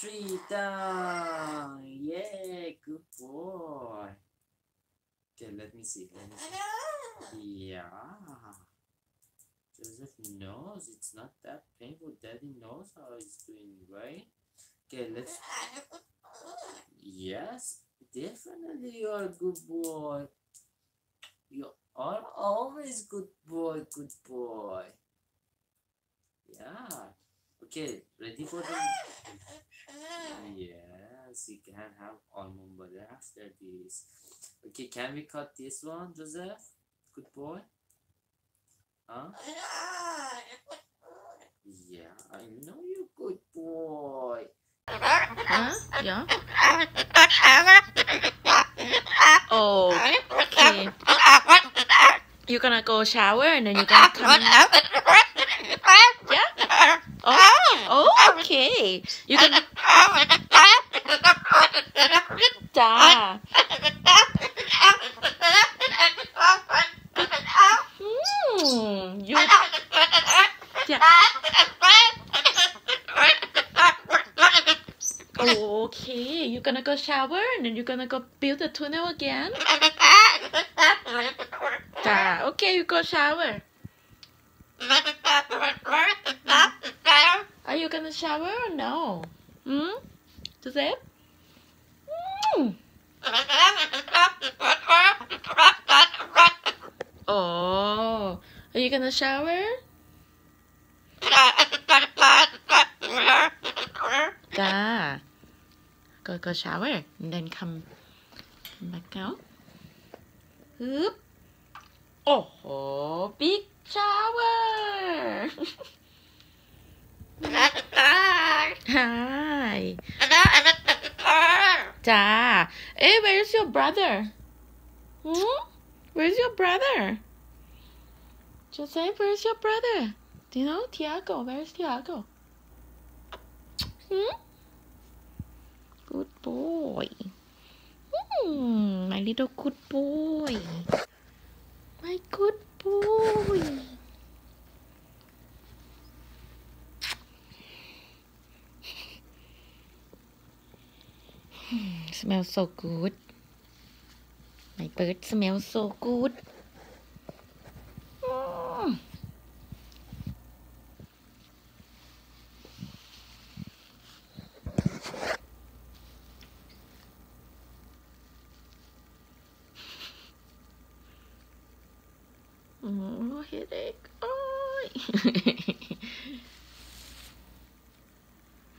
3 down. Yeah, good boy. Okay, let me see. Yeah. Joseph knows it's not that painful. Daddy knows how he's doing, right? Okay, let's. Yes, definitely you're a good boy. You are always good boy, good boy. Yeah. Okay, ready for the. Yes, you can have almond butter after this. Okay, can we cut this one, Joseph? Good boy. Huh? Yeah, I know you're good boy. Huh? Yeah. Okay. You're gonna go shower and then you're gonna come. Yeah. Oh, okay. You're gonna. Da. You. Yeah. Okay, you're gonna go shower and then you're gonna go build the tunnel again. Okay, you go shower. Are you gonna shower or no? Joseph? Oh, are you gonna shower? Go shower and then come back out. Oop. Oh, big shower. Hi. Hey, where's your brother? Where's your brother? Joseph, where's your brother? Do you know? Tiago, where's Tiago? Good boy. My little good boy. My good boy. Smells so good. My bird smells so good. Oh, headache. Oh.